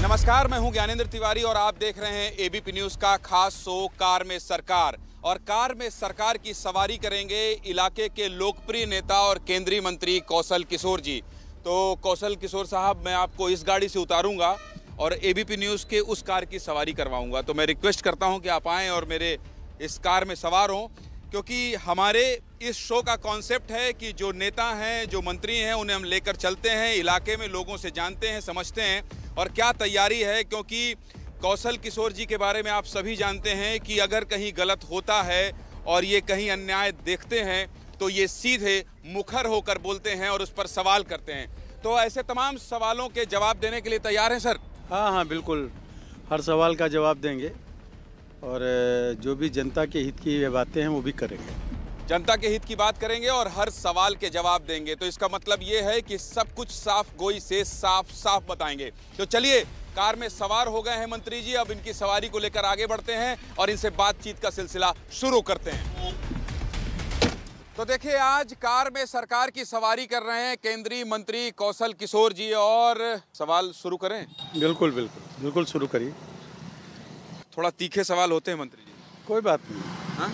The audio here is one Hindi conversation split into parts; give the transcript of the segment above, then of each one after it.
नमस्कार, मैं हूं ज्ञानेंद्र तिवारी और आप देख रहे हैं एबीपी न्यूज का खास शो कार में सरकार। और कार में सरकार की सवारी करेंगे इलाके के लोकप्रिय नेता और केंद्रीय मंत्री कौशल किशोर जी। तो कौशल किशोर साहब, मैं आपको इस गाड़ी से उतारूंगा और एबीपी न्यूज के उस कार की सवारी करवाऊंगा। तो मैं रिक्वेस्ट करता हूं कि आप आएँ और मेरे इस कार में सवार हों, क्योंकि हमारे इस शो का कॉन्सेप्ट है कि जो नेता हैं, जो मंत्री हैं, उन्हें हम लेकर चलते हैं इलाके में, लोगों से जानते हैं, समझते हैं और क्या तैयारी है। क्योंकि कौशल किशोर जी के बारे में आप सभी जानते हैं कि अगर कहीं गलत होता है और ये कहीं अन्याय देखते हैं तो ये सीधे मुखर होकर बोलते हैं और उस पर सवाल करते हैं। तो ऐसे तमाम सवालों के जवाब देने के लिए तैयार हैं सर? हाँ, बिल्कुल, हर सवाल का जवाब देंगे और जो भी जनता के हित की बातें हैं वो भी करेंगे। जनता के हित की बात करेंगे और हर सवाल के जवाब देंगे। तो इसका मतलब ये है कि सब कुछ साफ गोई से साफ साफ बताएंगे। तो चलिए, कार में सवार हो गए हैं मंत्री जी, अब इनकी सवारी को लेकर आगे बढ़ते हैं और इनसे बातचीत का सिलसिला शुरू करते हैं। तो देखिए, आज कार में सरकार की सवारी कर रहे हैं केंद्रीय मंत्री कौशल किशोर जी। और सवाल शुरू करें? बिल्कुल बिल्कुल बिल्कुल, शुरू करिए। थोड़ा तीखे सवाल होते हैं मंत्री जी। कोई बात नहीं। हाँ,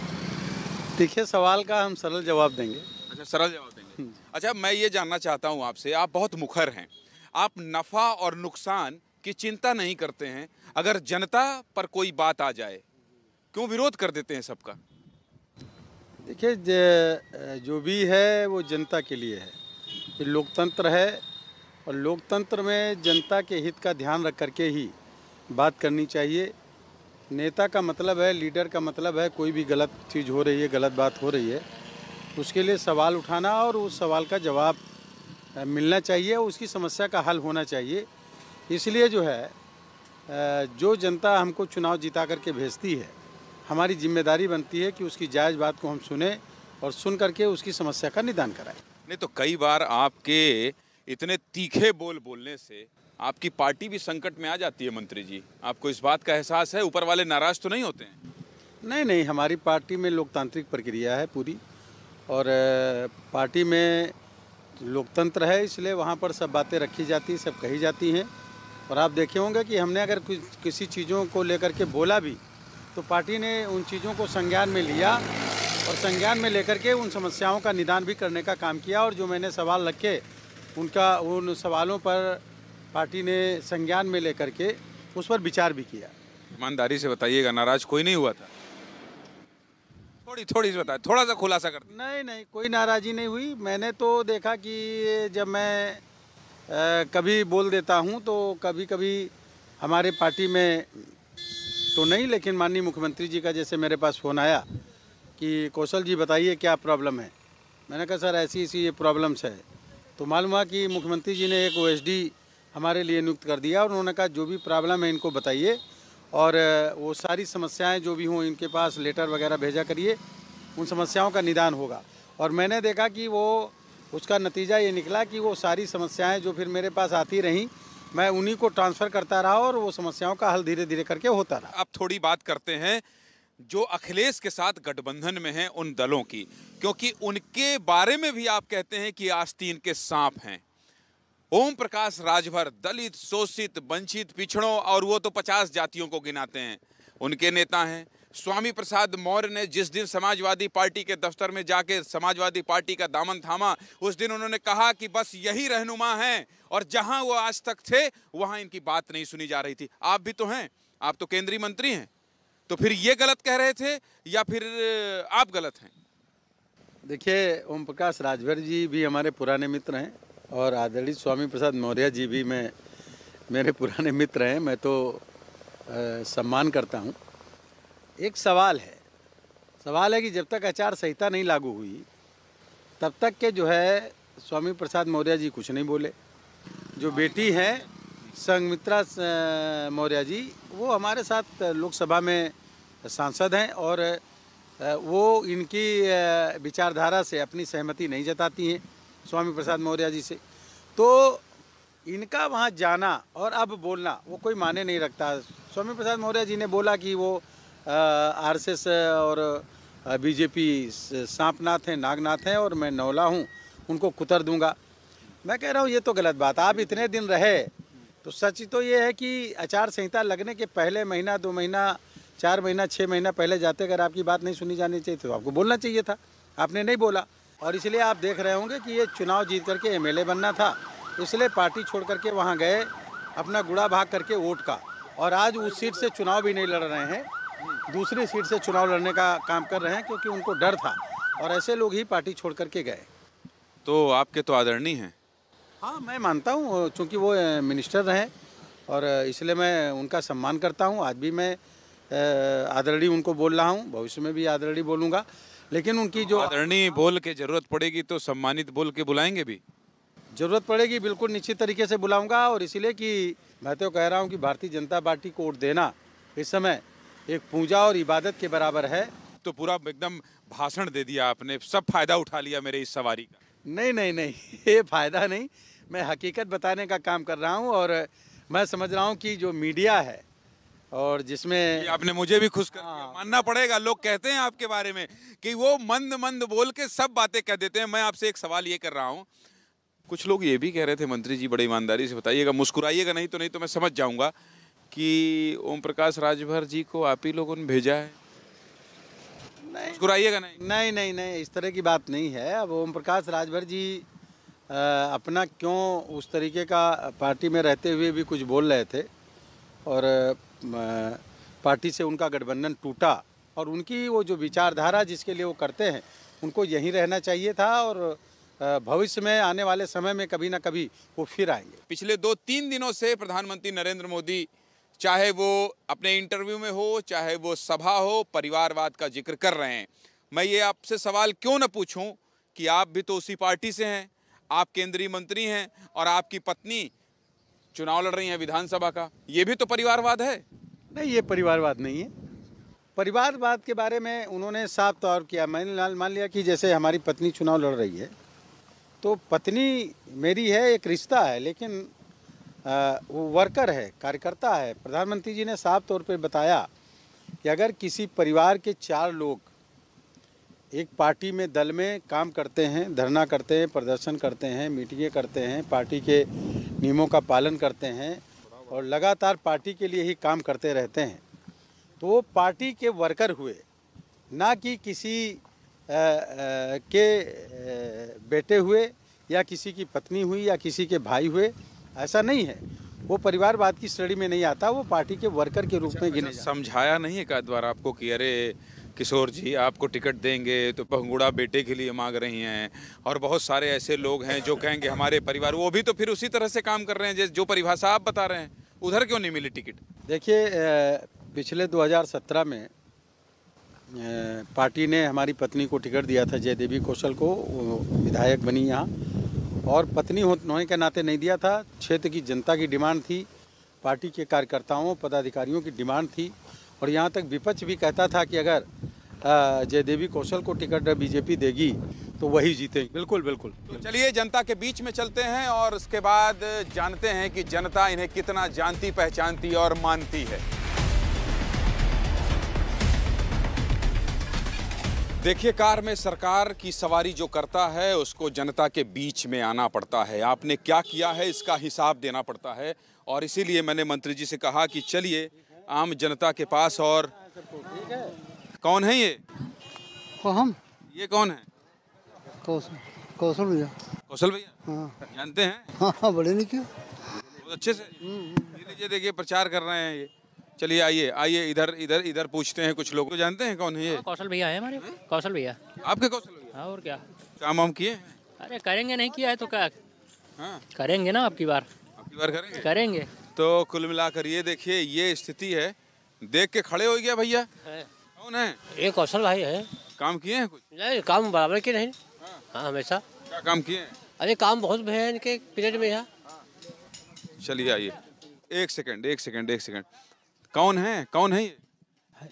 तीखे सवाल का हम सरल जवाब देंगे। अच्छा, सरल जवाब देंगे। अच्छा, मैं ये जानना चाहता हूँ आपसे, आप बहुत मुखर हैं, आप नफा और नुकसान की चिंता नहीं करते हैं। अगर जनता पर कोई बात आ जाए, क्यों विरोध कर देते हैं सबका? देखिए, जो भी है वो जनता के लिए है। ये लोकतंत्र है और लोकतंत्र में जनता के हित का ध्यान रख करके ही बात करनी चाहिए। नेता का मतलब है, लीडर का मतलब है, कोई भी गलत चीज़ हो रही है, गलत बात हो रही है, उसके लिए सवाल उठाना और उस सवाल का जवाब मिलना चाहिए, उसकी समस्या का हल होना चाहिए। इसलिए जो है, जो जनता हमको चुनाव जिता करके भेजती है, हमारी जिम्मेदारी बनती है कि उसकी जायज़ बात को हम सुने और सुन करके उसकी समस्या का निदान कराएं। नहीं तो कई बार आपके इतने तीखे बोल बोलने से आपकी पार्टी भी संकट में आ जाती है मंत्री जी। आपको इस बात का एहसास है? ऊपर वाले नाराज तो नहीं होते हैं? नहीं, हमारी पार्टी में लोकतांत्रिक प्रक्रिया है पूरी, और पार्टी में लोकतंत्र है, इसलिए वहाँ पर सब बातें रखी जाती, सब कही जाती हैं। और आप देखे होंगे कि हमने अगर किसी चीज़ों को लेकर के बोला भी तो पार्टी ने उन चीज़ों को संज्ञान में लिया और संज्ञान में लेकर के उन समस्याओं का निदान भी करने का काम किया। और जो मैंने सवाल रखे, उन सवालों पर पार्टी ने संज्ञान में लेकर के उस पर विचार भी किया। ईमानदारी से बताइएगा, नाराज कोई नहीं हुआ था? थोड़ी सी बताए, थोड़ा सा खुलासा कर। नहीं, कोई नाराज़ी नहीं हुई। मैंने तो देखा कि जब मैं कभी बोल देता हूं तो कभी कभी हमारे पार्टी में तो नहीं, लेकिन माननीय मुख्यमंत्री जी का जैसे मेरे पास फ़ोन आया कि कौशल जी बताइए क्या प्रॉब्लम है। मैंने कहा सर ऐसी ये प्रॉब्लम्स है। तो मालूम हुआ कि मुख्यमंत्री जी ने एक ओएसडी हमारे लिए नियुक्त कर दिया और उन्होंने कहा जो भी प्रॉब्लम है इनको बताइए और वो सारी समस्याएं जो भी हों इनके पास लेटर वगैरह भेजा करिए, उन समस्याओं का निदान होगा। और मैंने देखा कि उसका नतीजा ये निकला कि वो सारी समस्याएं जो फिर मेरे पास आती रहीं, मैं उन्हीं को ट्रांसफ़र करता रहा और वो समस्याओं का हल धीरे धीरे करके होता रहा। अब थोड़ी बात करते हैं जो अखिलेश के साथ गठबंधन में हैं उन दलों की, क्योंकि उनके बारे में भी आप कहते हैं कि आस्तीन के सांप हैं। ओम प्रकाश राजभर दलित, शोषित, वंचित, पिछड़ों और वो तो 50 जातियों को गिनाते हैं, उनके नेता हैं। स्वामी प्रसाद मौर्य ने जिस दिन समाजवादी पार्टी के दफ्तर में जाके समाजवादी पार्टी का दामन थामा, उस दिन उन्होंने कहा कि बस यही रहनुमा हैं और जहां वो आज तक थे वहां इनकी बात नहीं सुनी जा रही थी। आप भी तो हैं, आप तो केंद्रीय मंत्री हैं, तो फिर ये गलत कह रहे थे या फिर आप गलत हैं? देखिए, ओम प्रकाश राजभर जी भी हमारे पुराने मित्र हैं और आदरणीय स्वामी प्रसाद मौर्य जी भी मेरे पुराने मित्र हैं। मैं तो सम्मान करता हूं। एक सवाल है कि जब तक आचार संहिता नहीं लागू हुई तब तक के जो है स्वामी प्रसाद मौर्य जी कुछ नहीं बोले। जो बेटी हैं संघमित्रा मौर्य जी, वो हमारे साथ लोकसभा में सांसद हैं और वो इनकी विचारधारा से अपनी सहमति नहीं जताती हैं स्वामी प्रसाद मौर्य जी से। तो इनका वहाँ जाना और अब बोलना वो कोई माने नहीं रखता। स्वामी प्रसाद मौर्य जी ने बोला कि वो आरएसएस और बीजेपी सांपनाथ हैं, नागनाथ हैं और मैं नौला हूँ, उनको कुतर दूंगा। मैं कह रहा हूँ ये तो गलत बात। आप इतने दिन रहे तो सच तो ये है कि आचार संहिता लगने के पहले महीना, 2 महीना, 4 महीना, 6 महीना पहले जाते अगर आपकी बात नहीं सुनी जानी चाहिए तो आपको बोलना चाहिए था, आपने नहीं बोला। और इसलिए आप देख रहे होंगे कि ये चुनाव जीत करके एमएलए बनना था, इसलिए पार्टी छोड़ करके वहाँ गए, अपना गुड़ा भाग करके वोट का, और आज उस सीट से चुनाव भी नहीं लड़ रहे हैं, दूसरी सीट से चुनाव लड़ने का काम कर रहे हैं, क्योंकि उनको डर था, और ऐसे लोग ही पार्टी छोड़ करके गए। तो आपके तो आदरणीय हैं। हाँ, मैं मानता हूँ, चूँकि वो मिनिस्टर रहे और इसलिए मैं उनका सम्मान करता हूँ। आज भी मैं आदरणीय उनको बोल रहा हूँ, भविष्य में भी आदरणीय बोलूँगा। लेकिन उनकी जो आदरणीय बोल के जरूरत पड़ेगी तो सम्मानित बोल के बुलाएंगे भी। ज़रूरत पड़ेगी बिल्कुल निश्चित तरीके से बुलाऊंगा, और इसीलिए कि मैं तो कह रहा हूँ कि भारतीय जनता पार्टी को वोट देना इस समय एक पूजा और इबादत के बराबर है। तो पूरा एकदम भाषण दे दिया आपने, सब फायदा उठा लिया मेरे इस सवारी का। नहीं नहीं नहीं, ये फ़ायदा नहीं, मैं हकीकत बताने का काम कर रहा हूँ। और मैं समझ रहा हूँ कि जो मीडिया है और जिसमें ये आपने मुझे भी खुश कर दिया, मानना पड़ेगा। लोग कहते हैं आपके बारे में कि वो मंद मंद बोल के सब बातें कह देते हैं। मैं आपसे एक सवाल ये कर रहा हूँ, कुछ लोग ये भी कह रहे थे, मंत्री जी बड़ी ईमानदारी से बताइएगा, मुस्कुराइएगा नहीं तो मैं समझ जाऊंगा, कि ओम प्रकाश राजभर जी को आप ही लोगों ने भेजा है। नहीं, मुस्कुराइएगा नहीं। नहीं नहीं नहीं, इस तरह की बात नहीं है। अब ओम प्रकाश राजभर जी अपना क्यों उस तरीके का पार्टी में रहते हुए भी कुछ बोल रहे थे, और पार्टी से उनका गठबंधन टूटा, और उनकी वो जो विचारधारा जिसके लिए वो करते हैं, उनको यहीं रहना चाहिए था, और भविष्य में आने वाले समय में कभी ना कभी वो फिर आएंगे। पिछले 2-3 दिनों से प्रधानमंत्री नरेंद्र मोदी, चाहे वो अपने इंटरव्यू में हो, चाहे वो सभा हो, परिवारवाद का जिक्र कर रहे हैं। मैं ये आपसे सवाल क्यों न पूछूं कि आप भी तो उसी पार्टी से हैं, आप केंद्रीय मंत्री हैं, और आपकी पत्नी चुनाव लड़ रही हैं विधानसभा का, ये भी तो परिवारवाद है। नहीं, ये परिवारवाद नहीं है। परिवारवाद के बारे में उन्होंने साफ तौर किया। मैंने मान लिया कि जैसे हमारी पत्नी चुनाव लड़ रही है, तो पत्नी मेरी है, एक रिश्ता है, लेकिन वो वर्कर है, कार्यकर्ता है। प्रधानमंत्री जी ने साफ तौर पर बताया कि अगर किसी परिवार के 4 लोग एक पार्टी में, दल में काम करते हैं, धरना करते हैं, प्रदर्शन करते हैं, मीटिंगें करते हैं, पार्टी के नियमों का पालन करते हैं और लगातार पार्टी के लिए ही काम करते रहते हैं, तो वो पार्टी के वर्कर हुए, ना कि किसी के बेटे हुए, या किसी की पत्नी हुई, या किसी के भाई हुए। ऐसा नहीं है, वो परिवारवाद की श्रेणी में नहीं आता, वो पार्टी के वर्कर के रूप में गिने जाते। समझाया नहीं एक आध बार आपको कि अरे किशोर जी आपको टिकट देंगे तो पंगुड़ा बेटे के लिए मांग रही हैं, और बहुत सारे ऐसे लोग हैं जो कहेंगे हमारे परिवार, वो भी तो फिर उसी तरह से काम कर रहे हैं जैसे जो परिभाषा आप बता रहे हैं, उधर क्यों नहीं मिली टिकट? देखिए, पिछले 2017 में पार्टी ने हमारी पत्नी को टिकट दिया था, जयदेवी कौशल को, विधायक बनी यहाँ, और पत्नी होने के नाते नहीं दिया था। क्षेत्र की जनता की डिमांड थी, पार्टी के कार्यकर्ताओं, पदाधिकारियों की डिमांड थी, और यहाँ तक विपक्ष भी कहता था कि अगर जयदेवी कौशल को टिकट बीजेपी देगी तो वही जीतेगी। बिल्कुल बिल्कुल। तो चलिए जनता के बीच में चलते हैं और उसके बाद जानते हैं कि जनता इन्हें कितना जानती, पहचानती और मानती है। देखिए, कार में सरकार की सवारी जो करता है उसको जनता के बीच में आना पड़ता है। आपने क्या किया है इसका हिसाब देना पड़ता है, और इसीलिए मैंने मंत्री जी से कहा कि चलिए आम जनता के पास। और कौन है ये? हम ये कौन है? कौशल भैया। कौशल भैया? हाँ जानते हैं? हाँ, बड़े नहीं क्यों, बहुत अच्छे से। ये लीजिए, देखिए प्रचार कर रहे हैं ये। चलिए आइए आइए, इधर इधर इधर पूछते हैं कुछ लोग। तो जानते हैं कौन है ये? कौशल भैया है हमारे, कौशल भैया। आपके कौशल भैया? हाँ, और क्या काम वाम किए हैं? अरे करेंगे, नहीं किया है तो क्या हाँ, करेंगे ना, आपकी बार करेंगे। करेंगे। तो कुल मिलाकर ये देखिए, ये स्थिति है। देख के खड़े हो गया भैया। है। कौन है? ये कौशल भाई है। काम किए हैं कुछ? नहीं, काम बराबर के नहीं। हाँ, हमेशा। क्या काम किए हैं? अरे काम बहुत है इनके पीरियड में यहाँ। चलिए आइए, एक सेकंड एक सेकंड एक सेकंड। कौन है, कौन है ये?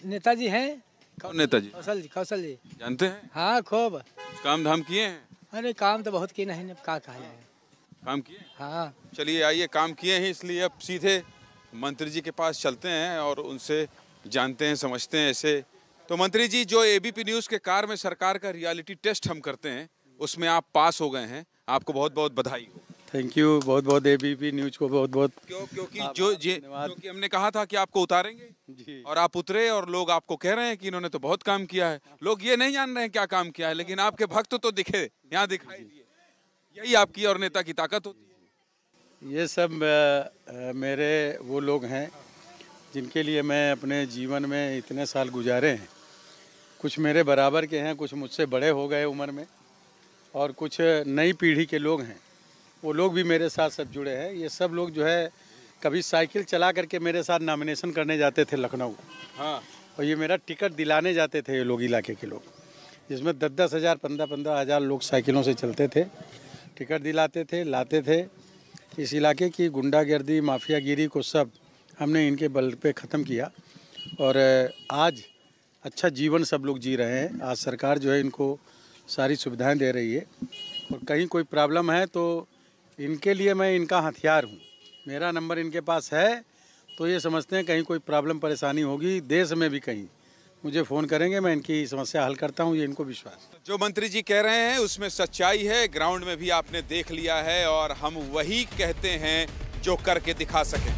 नेताजी हैं। कौन नेताजी? कौशल जी, कौशल जी। जानते हैं? हाँ, खूब। कुछ काम धाम किए हैं? अरे काम तो बहुत किए नहीं, अब क्या कहा जाए। काम किए? हाँ। चलिए आइए, काम किए हैं, इसलिए अब सीधे मंत्री जी के पास चलते हैं और उनसे जानते हैं, समझते हैं ऐसे। तो मंत्री जी, जो एबीपी न्यूज़ के कार में सरकार का रियलिटी टेस्ट हम करते हैं उसमें आप पास हो गए हैं, आपको बहुत बहुत बधाई हो। थैंक यू, बहुत बहुत एबीपी न्यूज़ को बहुत बहुत। क्योंकि हमने कहा था कि आपको उतारेंगे जी। और आप उतरे और लोग आपको कह रहे हैं कि इन्होंने तो बहुत काम किया है। लोग ये नहीं जान रहे हैं क्या काम किया है, लेकिन आपके भक्त तो दिखे, यहाँ दिखाई दिए। यही आपकी और नेता की ताकत होती है। ये सब मेरे वो लोग हैं जिनके लिए मैं अपने जीवन में इतने साल गुजारे हैं। कुछ मेरे बराबर के हैं, कुछ मुझसे बड़े हो गए उम्र में, और कुछ नई पीढ़ी के लोग हैं, वो लोग भी मेरे साथ सब जुड़े हैं। ये सब लोग जो है कभी साइकिल चला करके मेरे साथ नॉमिनेशन करने जाते थे लखनऊ, हाँ, और ये मेरा टिकट दिलाने जाते थे ये लोग, इलाके के लोग, जिसमें 10-10 हज़ार 15-15 हज़ार लोग साइकिलों से चलते थे, टिकट दिलाते थे, लाते थे। इस इलाके की गुंडागर्दी, माफियागिरी को सब हमने इनके बल पे ख़त्म किया, और आज अच्छा जीवन सब लोग जी रहे हैं। आज सरकार जो है इनको सारी सुविधाएं दे रही है, और कहीं कोई प्रॉब्लम है तो इनके लिए मैं इनका हथियार हूँ। मेरा नंबर इनके पास है, तो ये समझते हैं कहीं कोई प्रॉब्लम परेशानी होगी देश में भी, कहीं मुझे फ़ोन करेंगे, मैं इनकी समस्या हल करता हूँ, ये इनको विश्वास है। जो मंत्री जी कह रहे हैं उसमें सच्चाई है, ग्राउंड में भी आपने देख लिया है, और हम वही कहते हैं जो करके दिखा सकें।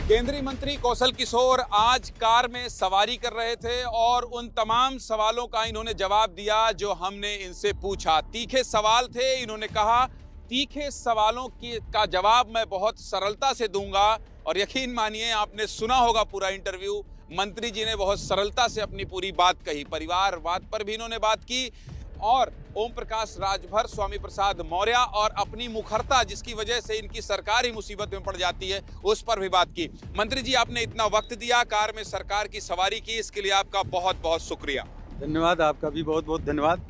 केंद्रीय मंत्री कौशल किशोर आज कार में सवारी कर रहे थे, और उन तमाम सवालों का इन्होंने जवाब दिया जो हमने इनसे पूछा। तीखे सवाल थे, इन्होंने कहा तीखे सवालों का जवाब मैं बहुत सरलता से दूंगा, और यकीन मानिए आपने सुना होगा पूरा इंटरव्यू, मंत्री जी ने बहुत सरलता से अपनी पूरी बात कही। परिवारवाद पर भी इन्होंने बात की, और ओम प्रकाश राजभर, स्वामी प्रसाद मौर्य और अपनी मुखरता जिसकी वजह से इनकी सरकार ही मुसीबत में पड़ जाती है, उस पर भी बात की। मंत्री जी, आपने इतना वक्त दिया, कार में सरकार की सवारी की, इसके लिए आपका बहुत बहुत शुक्रिया। धन्यवाद, आपका भी बहुत बहुत धन्यवाद।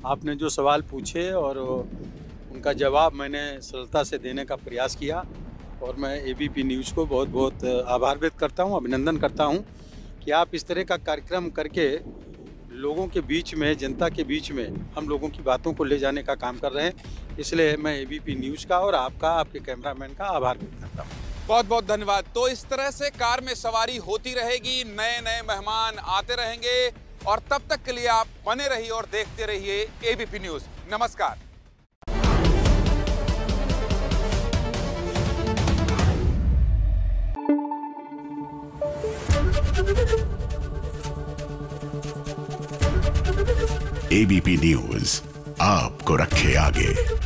आपने जो सवाल पूछे और उनका जवाब मैंने सरलता से देने का प्रयास किया, और मैं एबीपी न्यूज़ को बहुत बहुत आभार व्यक्त करता हूं, अभिनंदन करता हूं कि आप इस तरह का कार्यक्रम करके लोगों के बीच में, जनता के बीच में हम लोगों की बातों को ले जाने का काम कर रहे हैं। इसलिए मैं एबीपी न्यूज़ का और आपका, आपके कैमरामैन का आभार व्यक्त करता हूँ। बहुत बहुत धन्यवाद। तो इस तरह से कार में सवारी होती रहेगी, नए नए मेहमान आते रहेंगे, और तब तक के लिए आप बने रहिए और देखते रहिए एबीपी न्यूज़। नमस्कार। एबीपी न्यूज़ आपको रखे आगे।